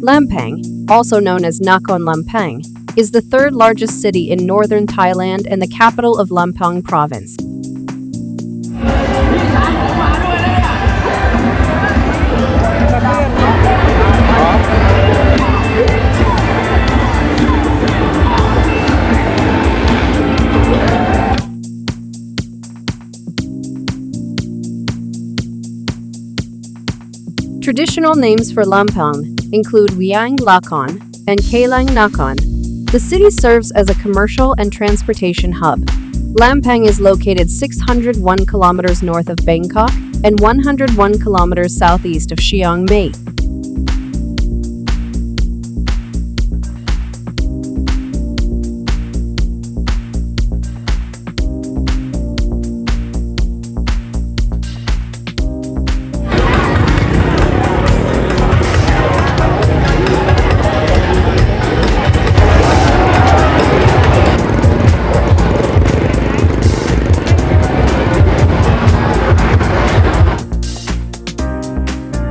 Lampang, also known as Nakhon Lampang, is the third largest city in northern Thailand and the capital of Lampang province. Traditional names for Lampang include Wiang Lakon and Khelang Nakhon. The city serves as a commercial and transportation hub. Lampang is located 601 kilometers north of Bangkok and 101 kilometers southeast of Chiang Mai.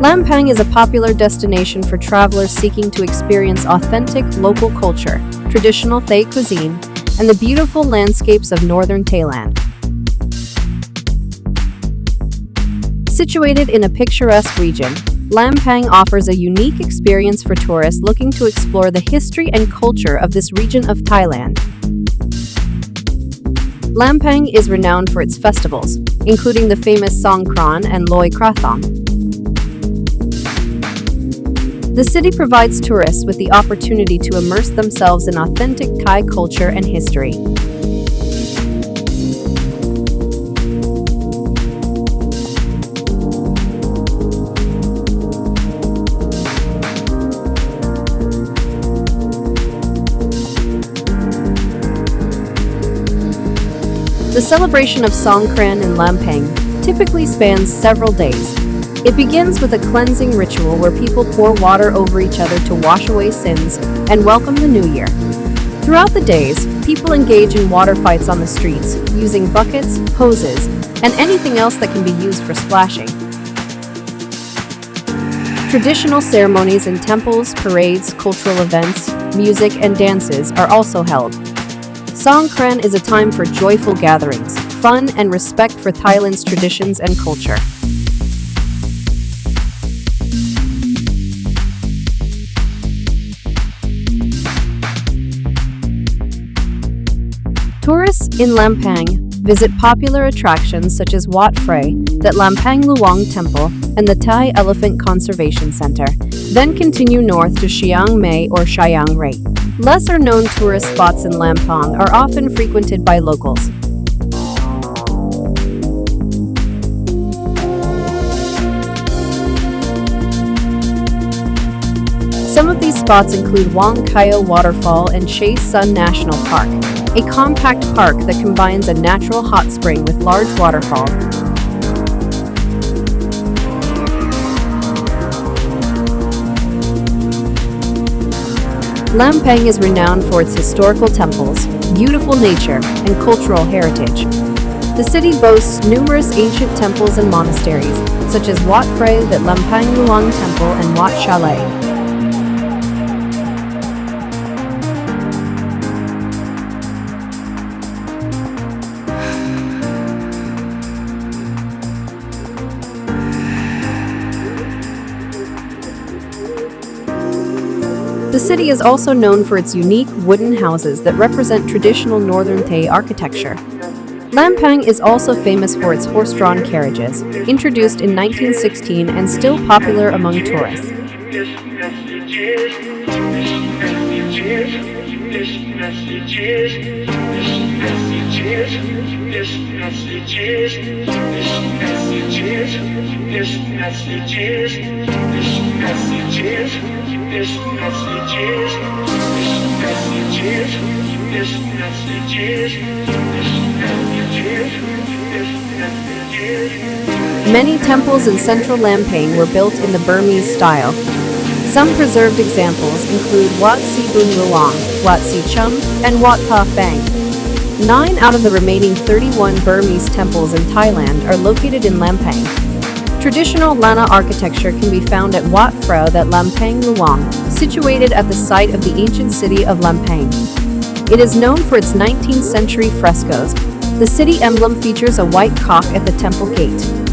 Lampang is a popular destination for travelers seeking to experience authentic local culture, traditional Thai cuisine, and the beautiful landscapes of northern Thailand. Situated in a picturesque region, Lampang offers a unique experience for tourists looking to explore the history and culture of this region of Thailand. Lampang is renowned for its festivals, including the famous Songkran and Loy Krathong. The city provides tourists with the opportunity to immerse themselves in authentic Thai culture and history. The celebration of Songkran and Lampang typically spans several days. It begins with a cleansing ritual where people pour water over each other to wash away sins and welcome the new year. Throughout the days, people engage in water fights on the streets, using buckets, hoses, and anything else that can be used for splashing. Traditional ceremonies in temples, parades, cultural events, music, and dances are also held. Songkran is a time for joyful gatherings, fun, and respect for Thailand's traditions and culture. Tourists in Lampang visit popular attractions such as Wat Phra, the Lampang Luang Temple, and the Thai Elephant Conservation Center, then continue north to Chiang Mai or Chiang Rai. Lesser-known tourist spots in Lampang are often frequented by locals. Some of these spots include Wang Kyo Waterfall and Chase Sun National Park, a compact park that combines a natural hot spring with large waterfall. Lampang is renowned for its historical temples, beautiful nature, and cultural heritage. The city boasts numerous ancient temples and monasteries, such as Wat Phra, the Lampang Luang Temple, and Wat Chalet. The city is also known for its unique wooden houses that represent traditional northern Thai architecture. Lampang is also famous for its horse-drawn carriages, introduced in 1916 and still popular among tourists. Many temples in central Lampang were built in the Burmese style. Some preserved examples include Wat Si Bun Luang, Wat Si Chum, and Wat Pa Phang. 9 out of the remaining 31 Burmese temples in Thailand are located in Lampang. Traditional Lana architecture can be found at Wat Phra That Lampang Luang, situated at the site of the ancient city of Lampang. It is known for its 19th century frescoes. The city emblem features a white cock at the temple gate.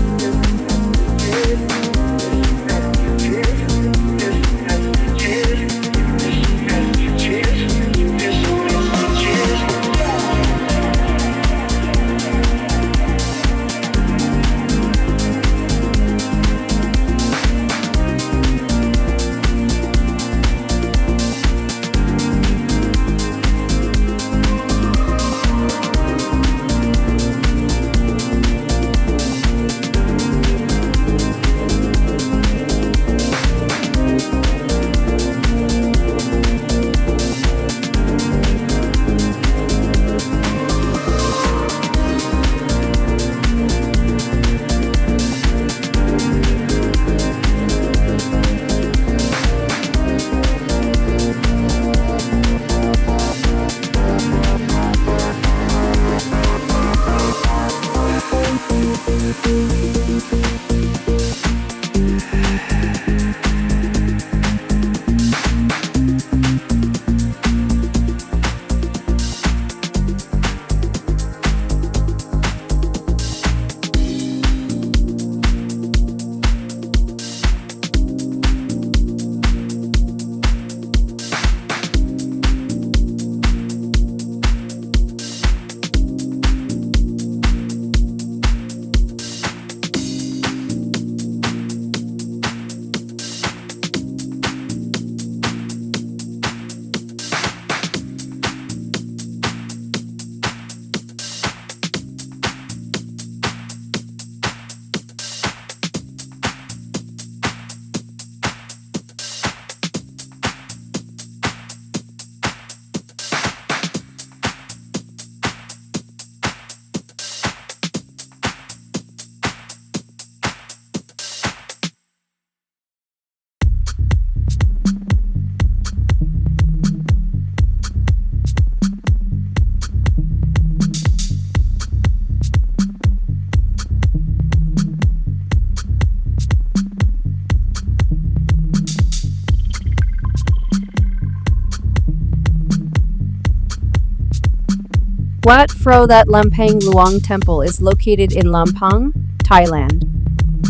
Wat Phra That Lampang Luang Temple is located in Lampang, Thailand.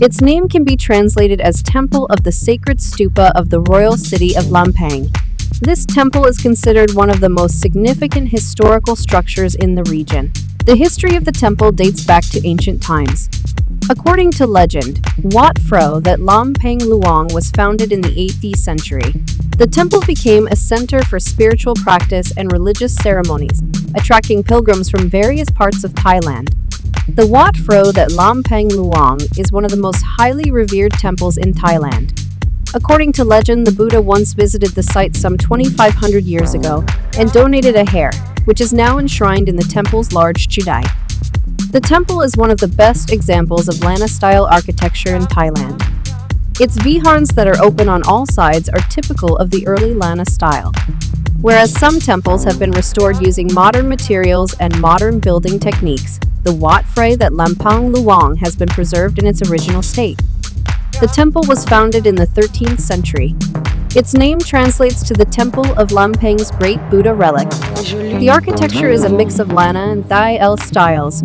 Its name can be translated as Temple of the Sacred Stupa of the Royal City of Lampang. This temple is considered one of the most significant historical structures in the region. The history of the temple dates back to ancient times. According to legend, Wat Phra That Lampang Luang was founded in the 8th century. The temple became a center for spiritual practice and religious ceremonies, attracting pilgrims from various parts of Thailand. The Wat Phra That Lampang Luang is one of the most highly revered temples in Thailand. According to legend, the Buddha once visited the site some 2,500 years ago and donated a hair, which is now enshrined in the temple's large chudai. The temple is one of the best examples of Lana-style architecture in Thailand. Its viharns that are open on all sides are typical of the early Lana style, whereas some temples have been restored using modern materials and modern building techniques. The Wat Phra That Lampang Luang has been preserved in its original state. The temple was founded in the 13th century. Its name translates to the Temple of Lampang's Great Buddha Relic. The architecture is a mix of Lana and Thai L styles.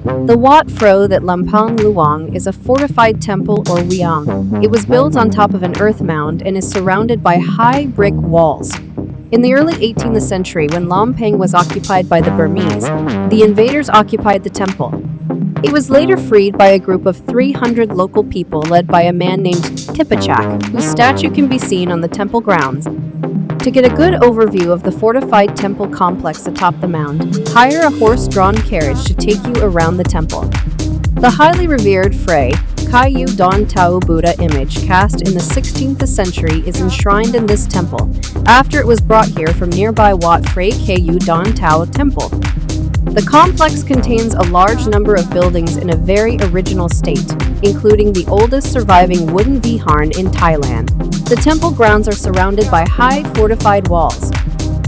The Wat Phra That Lampang Luang is a fortified temple or Wiang. It was built on top of an earth mound and is surrounded by high brick walls. In the early 18th century, when Lampang was occupied by the Burmese, the invaders occupied the temple. It was later freed by a group of 300 local people led by a man named Tipachak, whose statue can be seen on the temple grounds. To get a good overview of the fortified temple complex atop the mound, hire a horse-drawn carriage to take you around the temple. The highly revered Phra Kayu Don Tao Buddha image cast in the 16th century is enshrined in this temple, after it was brought here from nearby Wat Phra Kayu Don Tao Temple. The complex contains a large number of buildings in a very original state, including the oldest surviving wooden viharn in Thailand. The temple grounds are surrounded by high fortified walls.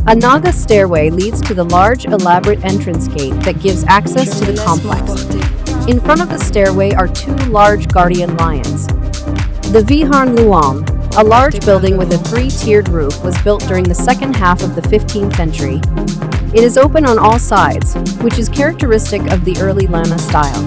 A Naga stairway leads to the large elaborate entrance gate that gives access to the complex. In front of the stairway are two large guardian lions. The Viharn Luang, a large building with a three-tiered roof, was built during the second half of the 15th century. It is open on all sides, which is characteristic of the early Lana style.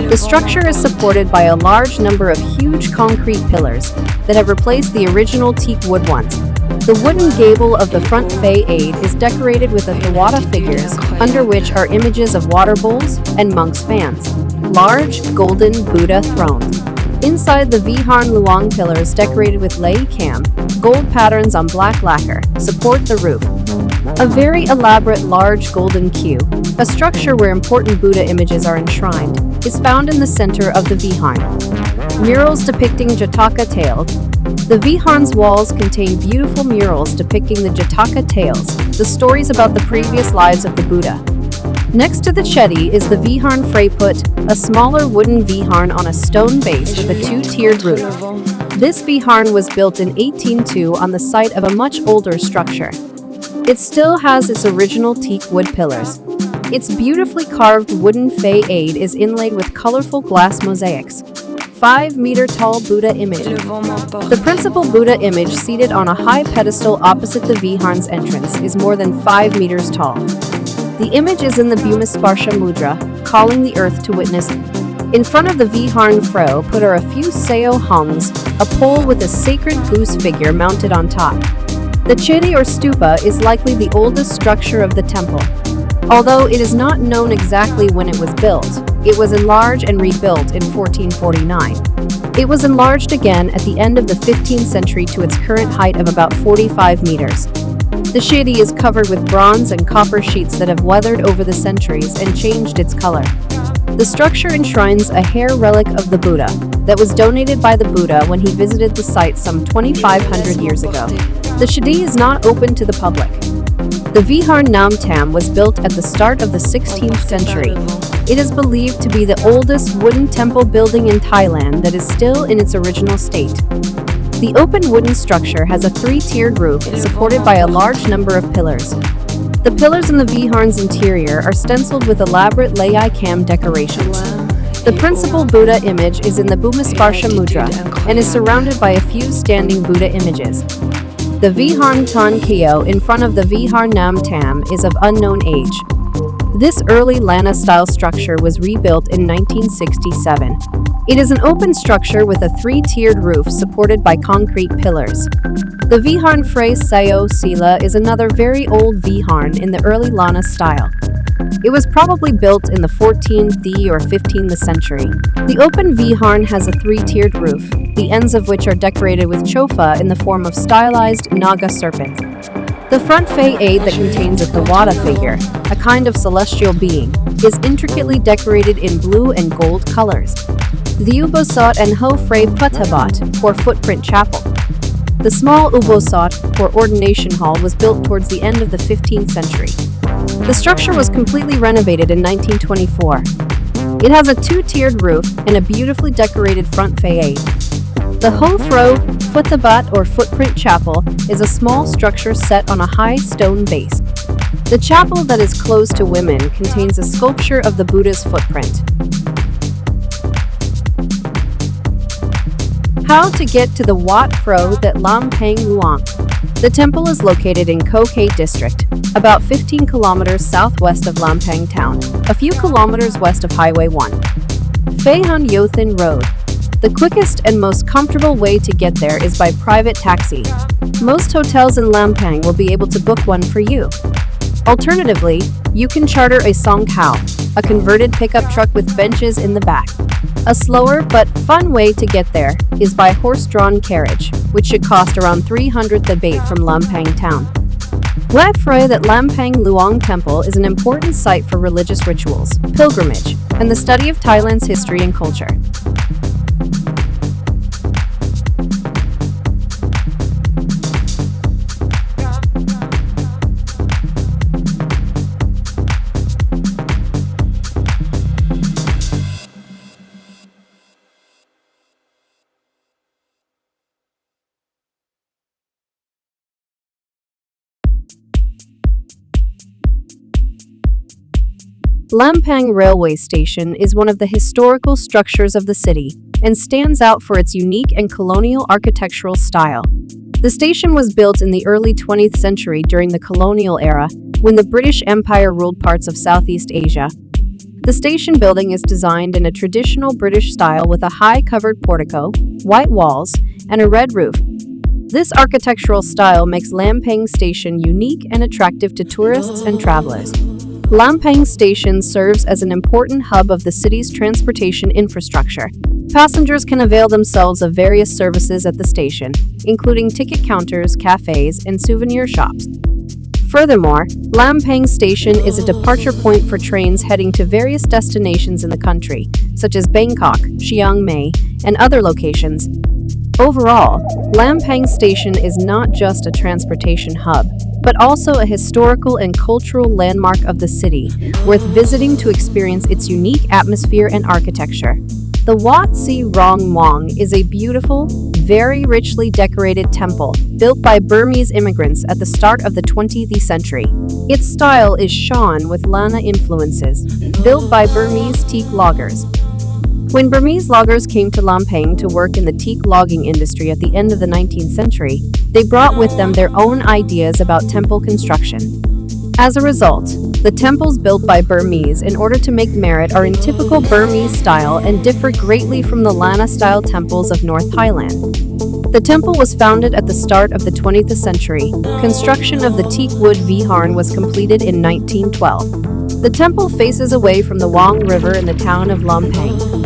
The structure is supported by a large number of huge concrete pillars that have replaced the original teak wood ones. The wooden gable of the front façade is decorated with Thawata figures, under which are images of water bowls and monks' fans. Large, golden Buddha thrones. Inside the Viharn Luang pillars decorated with lei cam, gold patterns on black lacquer, support the roof. A very elaborate large golden queue, a structure where important Buddha images are enshrined, is found in the center of the Viharn. Murals depicting Jataka tales. The Viharn's walls contain beautiful murals depicting the Jataka tales, the stories about the previous lives of the Buddha. Next to the Chedi is the Viharn Freiput, a smaller wooden Viharn on a stone base with a two-tiered roof. This Viharn was built in 1802 on the site of a much older structure. It still has its original teak wood pillars. Its beautifully carved wooden façade is inlaid with colorful glass mosaics. 5-meter-tall Buddha image. The principal Buddha image, seated on a high pedestal opposite the Viharn's entrance, is more than 5 meters tall. The image is in the Bhumisparsha Mudra, calling the earth to witness. In front of the Viharn Fro put are a few Sao Hongs, a pole with a sacred goose figure mounted on top. The Chedi or stupa is likely the oldest structure of the temple. Although it is not known exactly when it was built, it was enlarged and rebuilt in 1449. It was enlarged again at the end of the 15th century to its current height of about 45 meters. The Chedi is covered with bronze and copper sheets that have weathered over the centuries and changed its color. The structure enshrines a hair relic of the Buddha that was donated by the Buddha when he visited the site some 2,500 years ago. The Chedi is not open to the public. The Viharn Nam Tam was built at the start of the 16th century. It is believed to be the oldest wooden temple building in Thailand that is still in its original state. The open wooden structure has a three-tiered roof supported by a large number of pillars. The pillars in the Viharn's interior are stenciled with elaborate Lei Cam decorations. The principal Buddha image is in the Bhumisparsha Mudra and is surrounded by a few standing Buddha images. The Viharn Tan Kyo in front of the Viharn Nam Tam is of unknown age. This early Lana-style structure was rebuilt in 1967. It is an open structure with a three-tiered roof supported by concrete pillars. The Viharn Frey Sao Sila is another very old Viharn in the early Lana style. It was probably built in the 14th or 15th century. The open Viharn has a three-tiered roof, the ends of which are decorated with chofa in the form of stylized Naga serpents. The front façade that contains a Thawata figure, a kind of celestial being, is intricately decorated in blue and gold colors. The Ubosot and Ho Frey Putabat, or footprint chapel. The small Ubosot, or ordination hall, was built towards the end of the 15th century. The structure was completely renovated in 1924. It has a two-tiered roof and a beautifully decorated front façade. The Ho Fro Putabat, or footprint chapel, is a small structure set on a high stone base. The chapel that is closed to women contains a sculpture of the Buddha's footprint. How to get to the Wat Phro That Lampang Luang. The temple is located in Ko Khe district, about 15 kilometers southwest of Lampang town, a few kilometers west of Highway 1. Phai Hun Yothin Road. The quickest and most comfortable way to get there is by private taxi. Most hotels in Lampang will be able to book one for you. Alternatively, you can charter a Songkran, a converted pickup truck with benches in the back. A slower but fun way to get there is by horse-drawn carriage, which should cost around 300 baht from Lampang town. Wat Phro That Lampang Luang Temple is an important site for religious rituals, pilgrimage, and the study of Thailand's history and culture. Lampang Railway Station is one of the historical structures of the city and stands out for its unique and colonial architectural style. The station was built in the early 20th century during the colonial era, when the British Empire ruled parts of Southeast Asia. The station building is designed in a traditional British style with a high covered portico, white walls, and a red roof. This architectural style makes Lampang Station unique and attractive to tourists and travelers. Lampang Station serves as an important hub of the city's transportation infrastructure. Passengers can avail themselves of various services at the station, including ticket counters, cafes, and souvenir shops. Furthermore, Lampang Station is a departure point for trains heading to various destinations in the country, such as Bangkok, Chiang Mai, and other locations. Overall, Lampang Station is not just a transportation hub, but also a historical and cultural landmark of the city, worth visiting to experience its unique atmosphere and architecture. The Wat Si Rong Muang is a beautiful, very richly decorated temple built by Burmese immigrants at the start of the 20th century. Its style is Shan with Lana influences, built by Burmese teak loggers. When Burmese loggers came to Lampang to work in the teak logging industry at the end of the 19th century, they brought with them their own ideas about temple construction. As a result, the temples built by Burmese in order to make merit are in typical Burmese style and differ greatly from the Lana-style temples of North Thailand. The temple was founded at the start of the 20th century. Construction of the teak wood viharn was completed in 1912. The temple faces away from the Wiang River in the town of Lampang.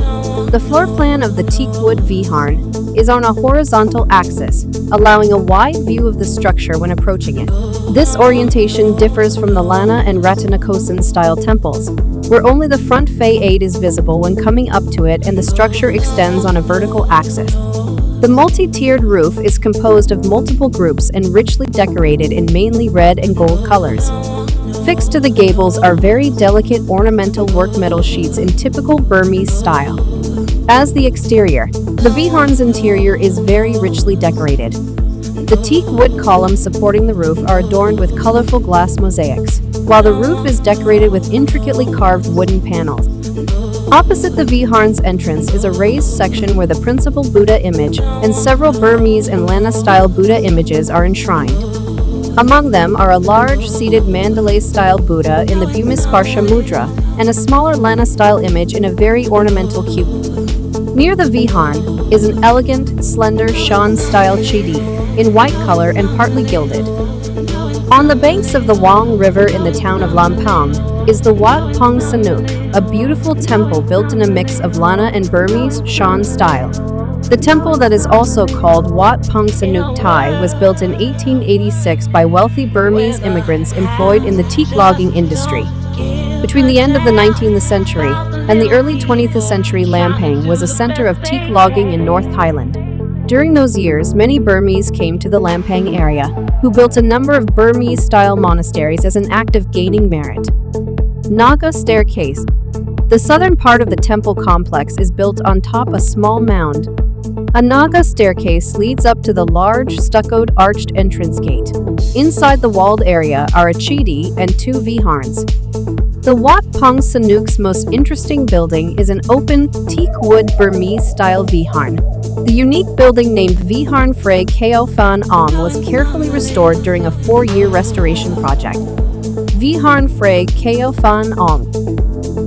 The floor plan of the teak wood viharn is on a horizontal axis, allowing a wide view of the structure when approaching it. This orientation differs from the Lana and Ratanakosin style temples, where only the front facade is visible when coming up to it and the structure extends on a vertical axis. The multi-tiered roof is composed of multiple groups and richly decorated in mainly red and gold colors. Fixed to the gables are very delicate ornamental work metal sheets in typical Burmese style. As the exterior, the viharn's interior is very richly decorated. The teak wood columns supporting the roof are adorned with colorful glass mosaics, while the roof is decorated with intricately carved wooden panels. Opposite the viharn's entrance is a raised section where the principal Buddha image and several Burmese and Lana-style Buddha images are enshrined. Among them are a large seated Mandalay-style Buddha in the Bhumisparsha Mudra and a smaller Lana-style image in a very ornamental cube. Near the viharn is an elegant, slender Shan-style chidi in white color and partly gilded. On the banks of the Wiang River in the town of Lampang is the Wat Pong Sanuk, a beautiful temple built in a mix of Lana and Burmese Shan style. The temple that is also called Wat Pong Sanuk Thai was built in 1886 by wealthy Burmese immigrants employed in the teak logging industry. Between the end of the 19th century and the early 20th century, Lampang was a center of teak logging in North Thailand. During those years, many Burmese came to the Lampang area, who built a number of Burmese-style monasteries as an act of gaining merit. Naga Staircase. The southern part of the temple complex is built on top a small mound. A Naga staircase leads up to the large stuccoed arched entrance gate. Inside the walled area are a chidi and two viharns. The Wat Pong Sanuk's most interesting building is an open, teak wood Burmese-style viharn. The unique building named Viharn Phray Kao Phan Ong was carefully restored during a 4-year restoration project. Viharn Phray Kao Phan Ong.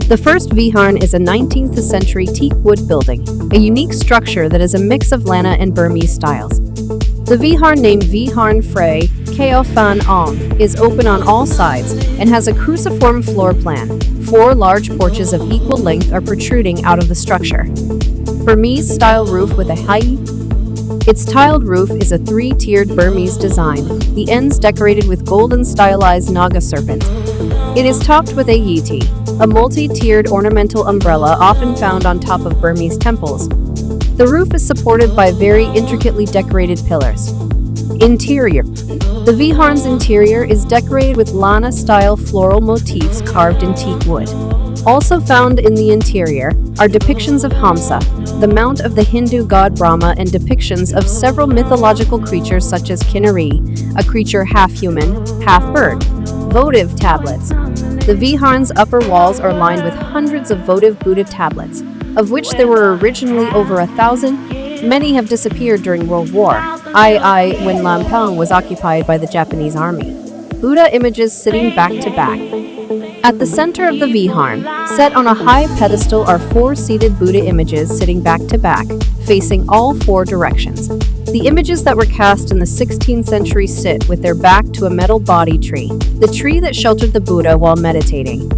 The first viharn is a 19th century teak wood building, a unique structure that is a mix of Lana and Burmese styles. The viharn named Viharn Phray Kao Phan Ong is open on all sides and has a cruciform floor plan. 4 large porches of equal length are protruding out of the structure. Burmese-style roof with a height. Its tiled roof is a 3-tiered Burmese design, the ends decorated with golden stylized Naga serpent. It is topped with a yiti, a multi-tiered ornamental umbrella often found on top of Burmese temples. The roof is supported by very intricately decorated pillars. Interior. The viharn's interior is decorated with Lana-style floral motifs carved in teak wood. Also found in the interior are depictions of Hamsa, the mount of the Hindu god Brahma, and depictions of several mythological creatures such as Kinnari, a creature half human, half bird. Votive tablets. The Vihar's upper walls are lined with hundreds of votive Buddha tablets, of which there were originally over 1,000. Many have disappeared during World War II when Lampang was occupied by the Japanese army. Buddha images sitting back to back. At the center of the Vihar, set on a high pedestal, are four seated Buddha images sitting back to back, facing all four directions. The images that were cast in the 16th century sit with their back to a metal body tree, the tree that sheltered the Buddha while meditating.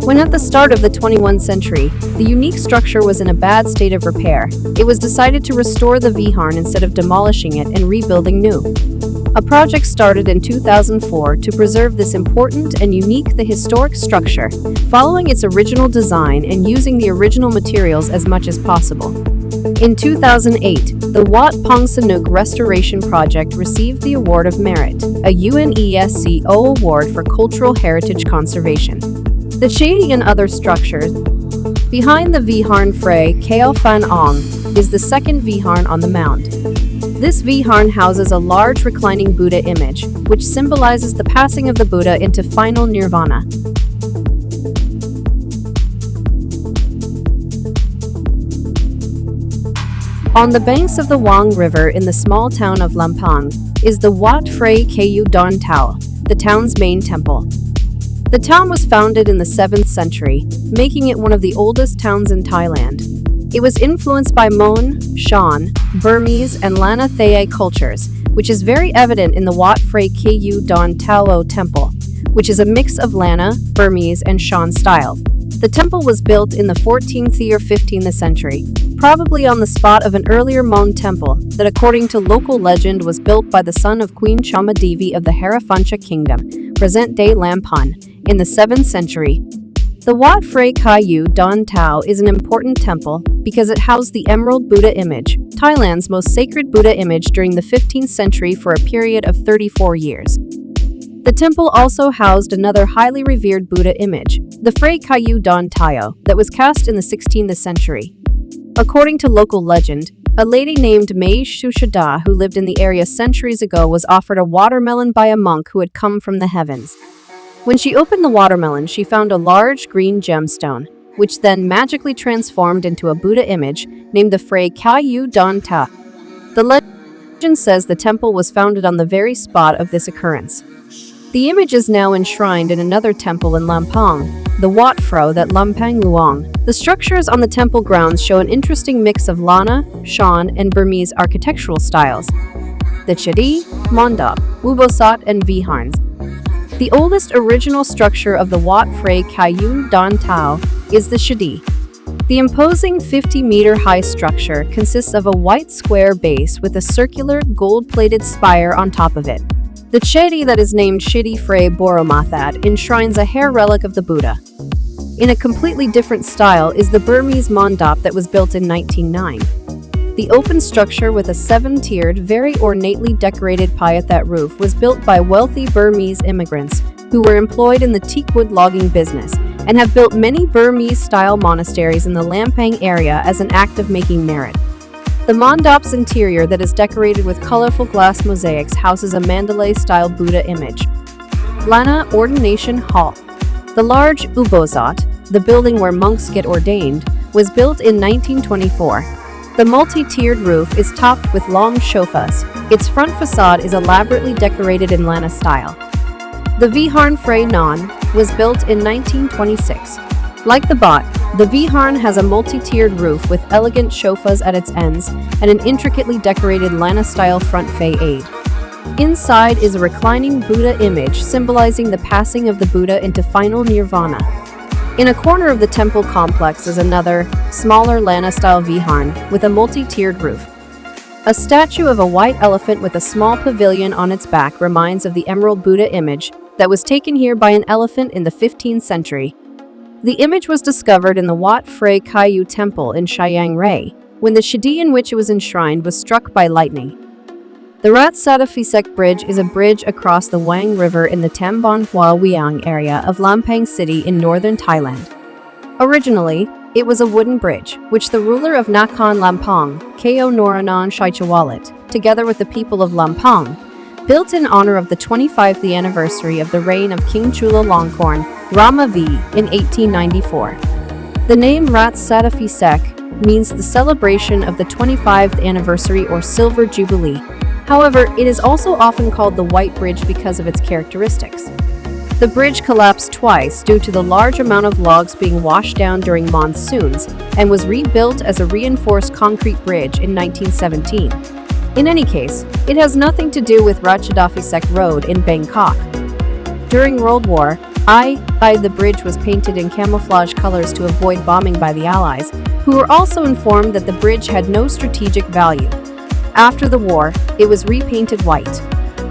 When at the start of the 21st century, the unique structure was in a bad state of repair, it was decided to restore the Vihar instead of demolishing it and rebuilding new. A project started in 2004 to preserve this important and unique historic structure, following its original design and using the original materials as much as possible. In 2008, the Wat Pong Sanuk Restoration Project received the Award of Merit, a UNESCO award for cultural heritage conservation. The Chedi and other structures. Behind the Vihar Phray Kao Phan Ong is the second Vihar on the mound. This Vihar houses a large reclining Buddha image, which symbolizes the passing of the Buddha into final nirvana. On the banks of the Wiang River in the small town of Lampang is the Wat Phray Kayu Don Tao, the town's main temple. The town was founded in the 7th century, making it one of the oldest towns in Thailand. It was influenced by Mon, Shan, Burmese, and Lana Thai cultures, which is very evident in the Wat Phray Kayu Don Tao temple, which is a mix of Lana, Burmese, and Shan style. The temple was built in the 14th or 15th century, probably on the spot of an earlier Mon temple that, according to local legend, was built by the son of Queen Chama Devi of the Harapancha Kingdom, present-day Lampang, in the 7th century. The Wat Phray Kayu Don Tao is an important temple because it housed the Emerald Buddha image, Thailand's most sacred Buddha image during the 15th century for a period of 34 years. The temple also housed another highly revered Buddha image, the Phray Kayu Don Tao, that was cast in the 16th century. According to local legend, a lady named Mai Shushada who lived in the area centuries ago was offered a watermelon by a monk who had come from the heavens. When she opened the watermelon, she found a large green gemstone, which then magically transformed into a Buddha image named the Phray Kayu Don Tao. The legend says the temple was founded on the very spot of this occurrence. The image is now enshrined in another temple in Lampang, the Wat Phro that Lampang Luang. The structures on the temple grounds show an interesting mix of Lana, Shan, and Burmese architectural styles. The Chedi, Mondop, Wubosat, and Viharns. The oldest original structure of the Wat Phray Kayu Don Tao is the Chedi. The imposing 50-meter-high structure consists of a white square base with a circular, gold-plated spire on top of it. The Chedi that is named Chedi Phray Boromathad enshrines a hair relic of the Buddha. In a completely different style is the Burmese Mondop that was built in 1909. The open structure with a 7-tiered, very ornately decorated payathat roof was built by wealthy Burmese immigrants who were employed in the teakwood logging business and have built many Burmese-style monasteries in the Lampang area as an act of making merit. The Mondop's interior that is decorated with colorful glass mosaics houses a Mandalay-style Buddha image. Lana Ordination Hall. The large Ubozat, the building where monks get ordained, was built in 1924. The multi-tiered roof is topped with long shofas. Its front facade is elaborately decorated in Lana style. The Vihar Phray Non was built in 1926. Like the Bot, the Vihar has a multi-tiered roof with elegant shofas at its ends and an intricately decorated Lana-style front facade. Inside is a reclining Buddha image symbolizing the passing of the Buddha into final nirvana. In a corner of the temple complex is another, smaller Lana-style Vihar with a multi-tiered roof. A statue of a white elephant with a small pavilion on its back reminds of the Emerald Buddha image that was taken here by an elephant in the 15th century. The image was discovered in the Wat Phray Kayu Temple in Chiang Mai, when the Chedi in which it was enshrined was struck by lightning. The Rat Satafisek Bridge is a bridge across the Wiang River in the Tambon Hua Wiang area of Lampang City in northern Thailand. Originally, it was a wooden bridge, which the ruler of Nakhon Lampang, Ko Noranan Shaichawalit, together with the people of Lampang, built in honor of the 25th anniversary of the reign of King Chulla Longkorn, Rama V, in 1894. The name Rat Sattafisek means the celebration of the 25th anniversary or Silver Jubilee. However, it is also often called the White Bridge because of its characteristics. The bridge collapsed twice due to the large amount of logs being washed down during monsoons and was rebuilt as a reinforced concrete bridge in 1917. In any case, it has nothing to do with Ratchadafisek Road in Bangkok. During World War I, the bridge was painted in camouflage colors to avoid bombing by the Allies, who were also informed that the bridge had no strategic value. After the war, it was repainted white.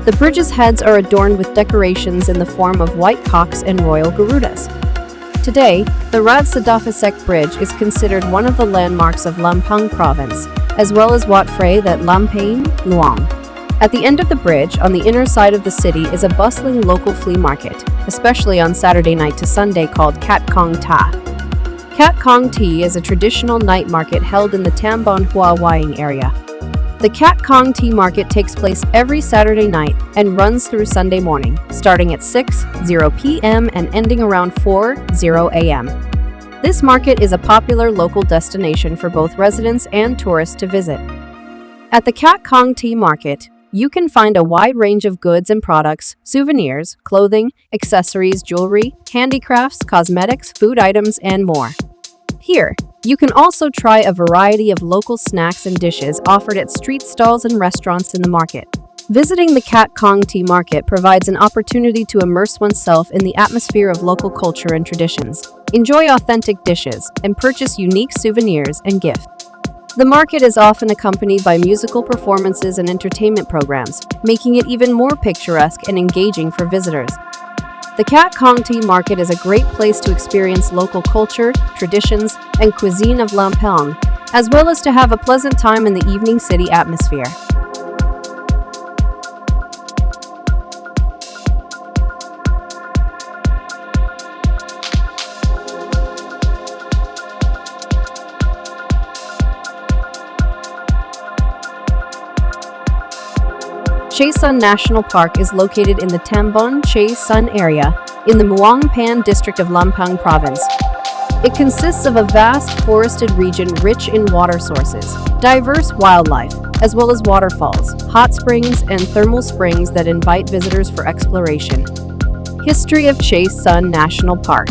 The bridge's heads are adorned with decorations in the form of white cocks and royal garudas. Today, the Ratchadafisek Bridge is considered one of the landmarks of Lampang province, as well as Wat Phra That Lampang, Luang. At the end of the bridge, on the inner side of the city, is a bustling local flea market, especially on Saturday night to Sunday, called Kat Kong Ta. Kat Kong Tea is a traditional night market held in the Tambon Hua Wiang area. The Kat Kong Tea Market takes place every Saturday night and runs through Sunday morning, starting at 6:00 p.m. and ending around 4:00 a.m. This market is a popular local destination for both residents and tourists to visit. At the Kat Kong Tea Market, you can find a wide range of goods and products, souvenirs, clothing, accessories, jewelry, handicrafts, cosmetics, food items, and more. Here, you can also try a variety of local snacks and dishes offered at street stalls and restaurants in the market. Visiting the Kat Kong Tea Market provides an opportunity to immerse oneself in the atmosphere of local culture and traditions, enjoy authentic dishes, and purchase unique souvenirs and gifts. The market is often accompanied by musical performances and entertainment programs, making it even more picturesque and engaging for visitors. The Kat Kong Tea Market is a great place to experience local culture, traditions, and cuisine of Lampang, as well as to have a pleasant time in the evening city atmosphere. Chey Sun National Park is located in the Tambon Chey Sun area in the Muang Pan district of Lampang province. It consists of a vast forested region rich in water sources, diverse wildlife, as well as waterfalls, hot springs, and thermal springs that invite visitors for exploration. History of Chey Sun National Park.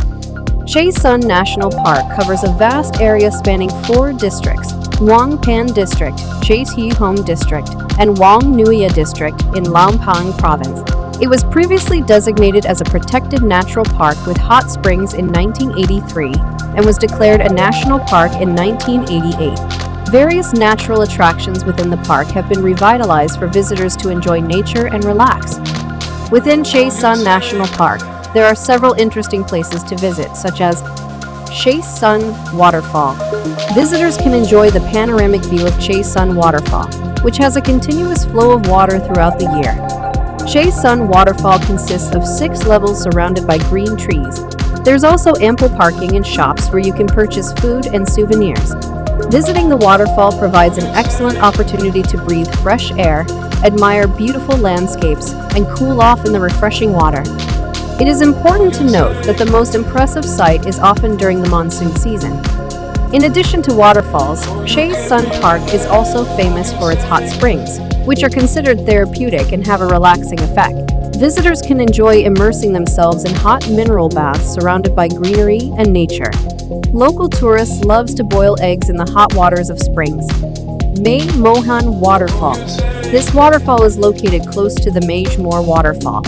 Chey Sun National Park covers a vast area spanning 4 districts: Muang Pan District, Chey Hee Hom District, and Wang Nuya District in Lampang Province. It was previously designated as a protected natural park with hot springs in 1983 and was declared a national park in 1988. Various natural attractions within the park have been revitalized for visitors to enjoy nature and relax. Within Chey Sun National Park, there are several interesting places to visit, such as Chey Sun Waterfall. Visitors can enjoy the panoramic view of Chey Sun Waterfall, which has a continuous flow of water throughout the year. Chey Sun Waterfall consists of 6 levels surrounded by green trees. There's also ample parking and shops where you can purchase food and souvenirs. Visiting the waterfall provides an excellent opportunity to breathe fresh air, admire beautiful landscapes, and cool off in the refreshing water. It is important to note that the most impressive sight is often during the monsoon season. In addition to waterfalls, Chey Sun Park is also famous for its hot springs, which are considered therapeutic and have a relaxing effect. Visitors can enjoy immersing themselves in hot mineral baths surrounded by greenery and nature. Local tourists love to boil eggs in the hot waters of springs. Mae Mohan Waterfall. This waterfall is located close to the Mage Moor Waterfall.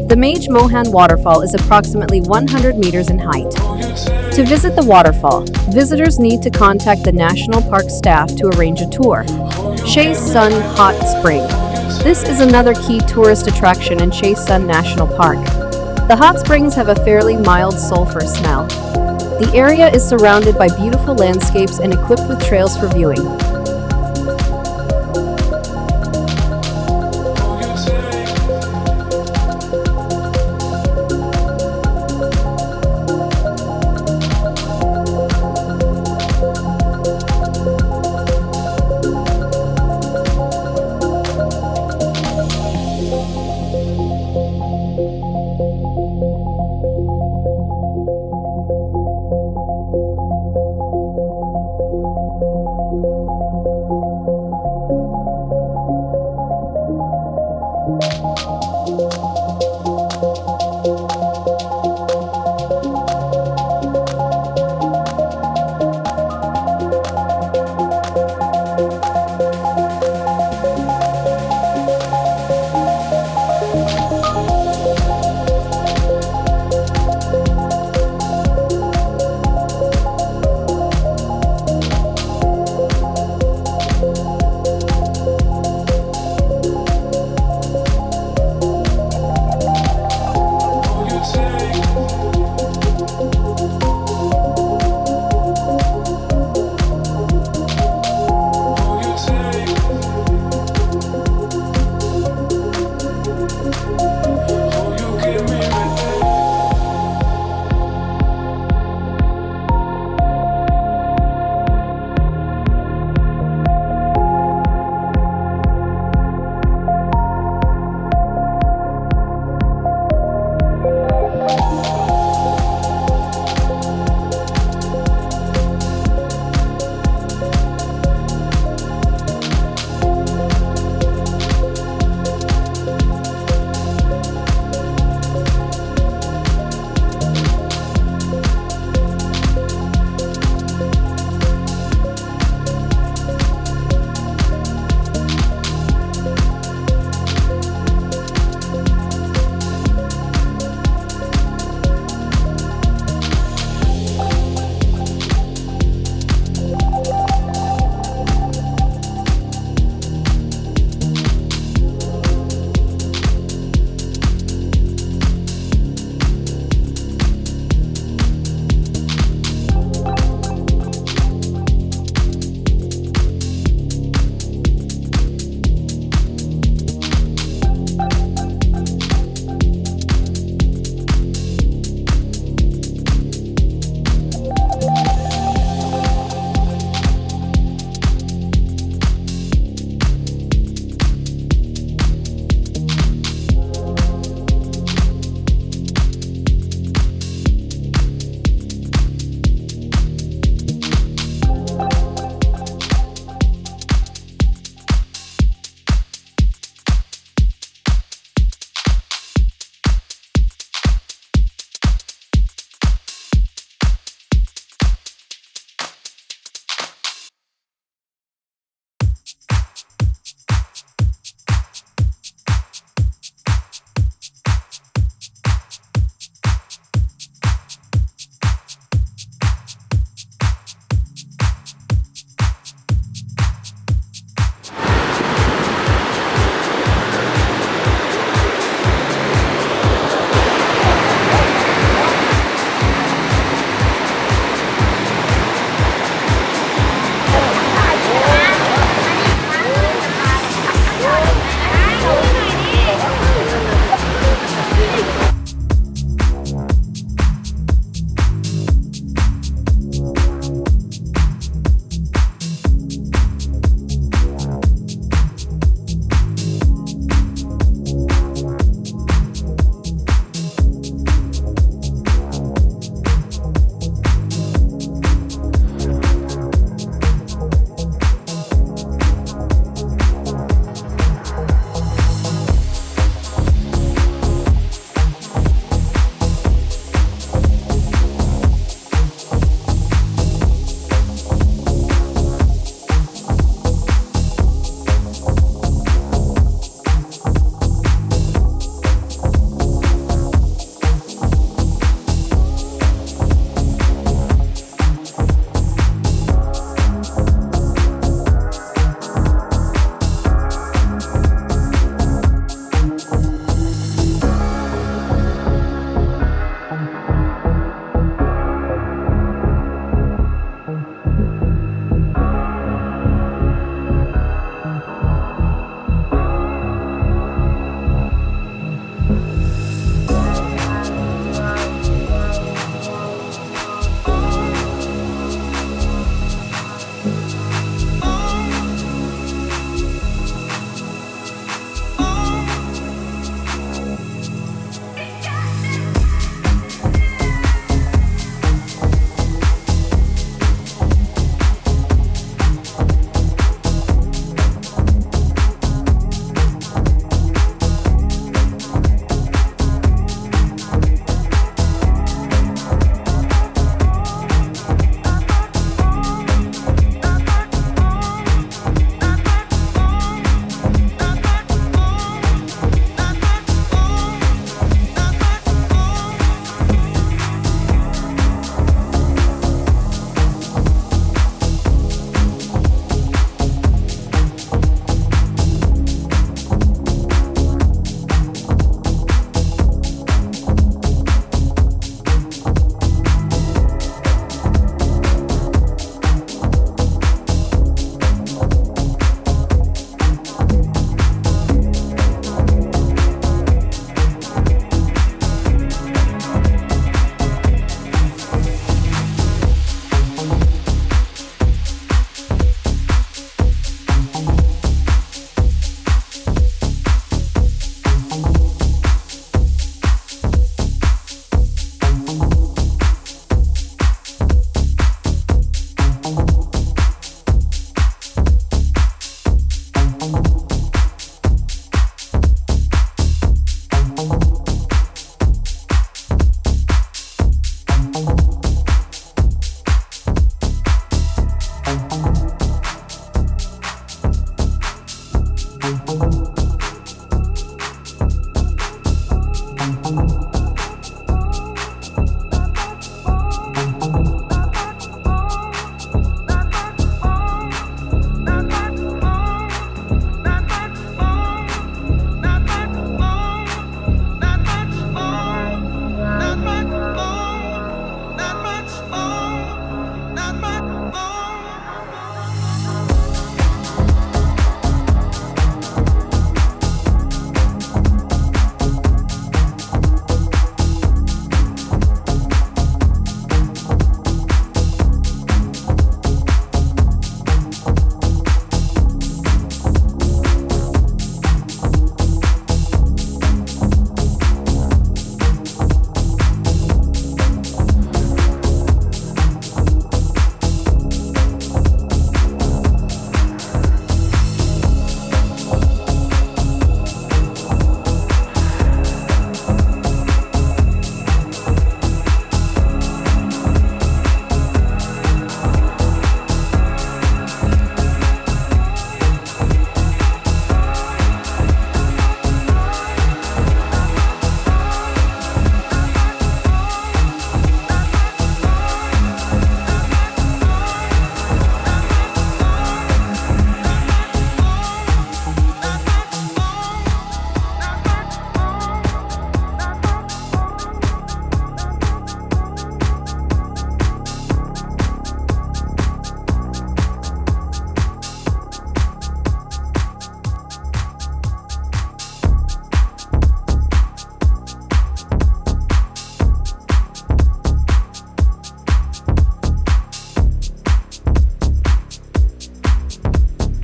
The Mage Mohan Waterfall is approximately 100 meters in height. To visit the waterfall, visitors need to contact the National Park staff to arrange a tour. Chey Sun Hot Spring. This is another key tourist attraction in Chey Sun National Park. The hot springs have a fairly mild sulfur smell. The area is surrounded by beautiful landscapes and equipped with trails for viewing.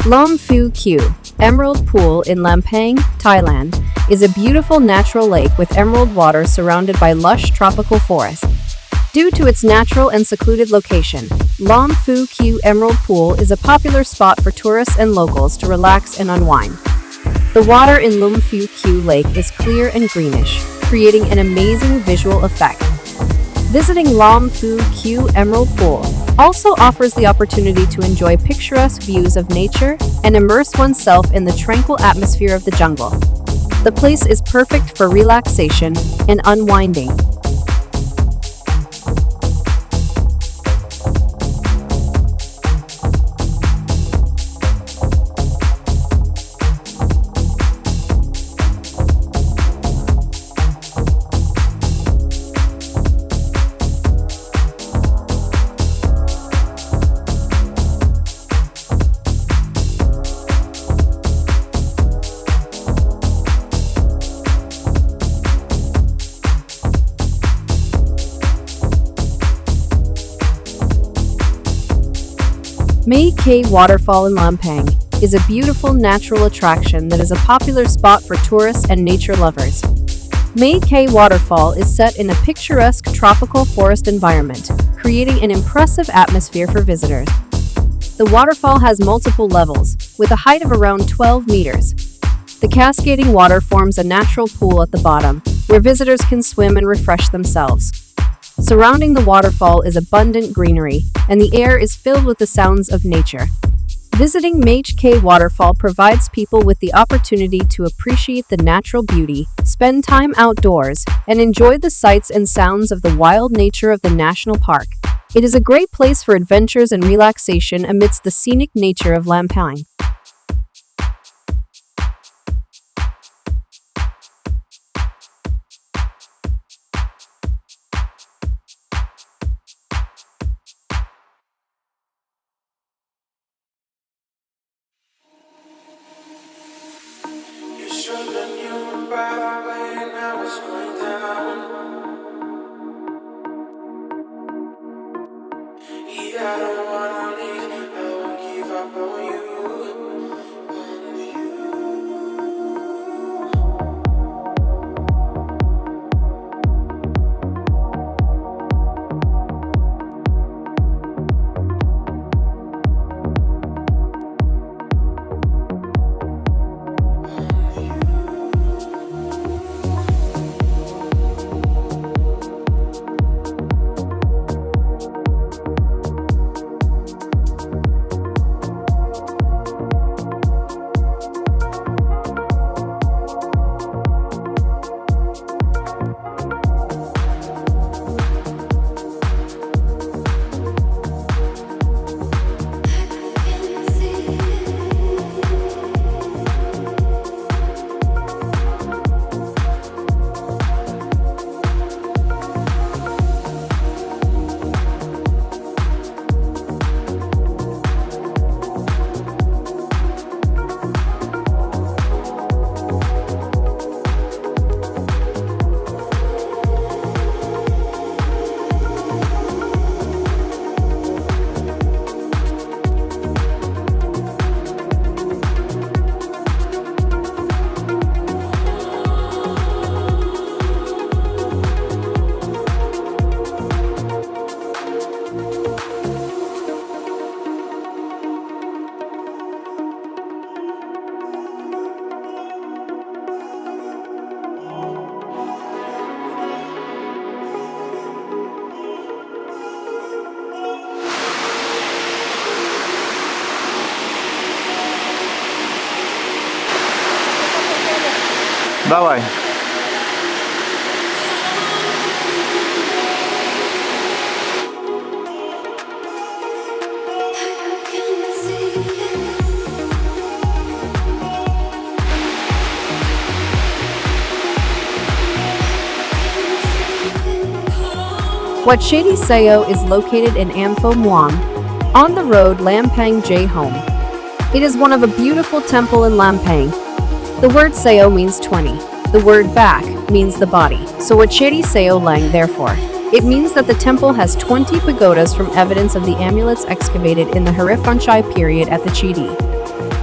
Lom Phu Q, Emerald Pool in Lampang, Thailand, is a beautiful natural lake with emerald water surrounded by lush tropical forests. Due to its natural and secluded location, Lom Phu Q Emerald Pool is a popular spot for tourists and locals to relax and unwind. The water in Lom Phu Q Lake is clear and greenish, creating an amazing visual effect. Visiting Lom Phu Q Emerald Pool also offers the opportunity to enjoy picturesque views of nature and immerse oneself in the tranquil atmosphere of the jungle. The place is perfect for relaxation and unwinding. Mai K Waterfall in Lampang is a beautiful natural attraction that is a popular spot for tourists and nature lovers. Mai K Waterfall is set in a picturesque tropical forest environment, creating an impressive atmosphere for visitors. The waterfall has multiple levels, with a height of around 12 meters. The cascading water forms a natural pool at the bottom, where visitors can swim and refresh themselves. Surrounding the waterfall is abundant greenery, and the air is filled with the sounds of nature. Visiting Mai K Waterfall provides people with the opportunity to appreciate the natural beauty, spend time outdoors, and enjoy the sights and sounds of the wild nature of the national park. It is a great place for adventures and relaxation amidst the scenic nature of Lampang. You showed a new path when I was going down. Yeah, I don't wanna leave, I won't give up on you. Давай. Wat Shady Sao is located in Ampho Muang, on the road Lampang J home. It is one of a beautiful temple in Lampang. The word Sao means 20. The word back means the body. So Wat Shady Sao Lang therefore. It means that the temple has 20 pagodas from evidence of the amulets excavated in the Hariphunchai period at the Chidi.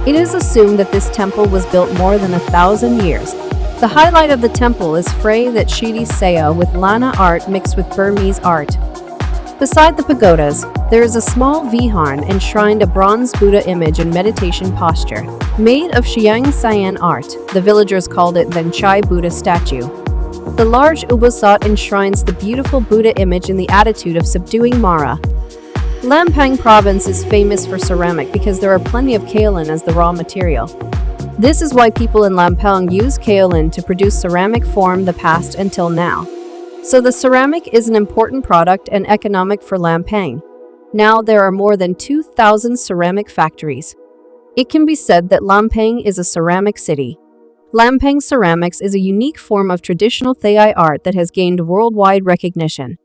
It is assumed that this temple was built more than 1,000 years. The highlight of the temple is Frey that Shidi Sao with Lana art mixed with Burmese art. Beside the pagodas, there is a small viharn enshrined a bronze Buddha image in meditation posture, made of Chiang Mai art. The villagers called it Then Chai Buddha statue. The large ubosat enshrines the beautiful Buddha image in the attitude of subduing Mara. Lampang province is famous for ceramic because there are plenty of kaolin as the raw material. This is why people in Lampang use kaolin to produce ceramic from the past until now. So the ceramic is an important product and economic for Lampang. Now there are more than 2,000 ceramic factories. It can be said that Lampang is a ceramic city. Lampang ceramics is a unique form of traditional Thai art that has gained worldwide recognition.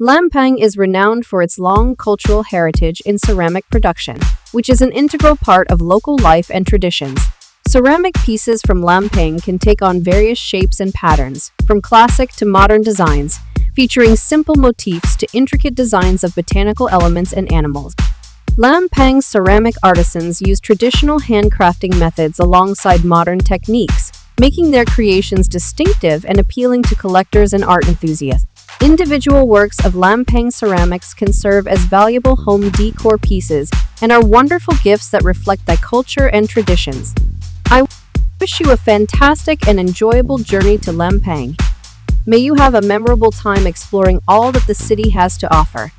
Lampang is renowned for its long cultural heritage in ceramic production, which is an integral part of local life and traditions. Ceramic pieces from Lampang can take on various shapes and patterns, from classic to modern designs, featuring simple motifs to intricate designs of botanical elements and animals. Lampang ceramic artisans use traditional handcrafting methods alongside modern techniques, making their creations distinctive and appealing to collectors and art enthusiasts. Individual works of Lampang ceramics can serve as valuable home decor pieces and are wonderful gifts that reflect their culture and traditions. I wish you a fantastic and enjoyable journey to Lampang. May you have a memorable time exploring all that the city has to offer.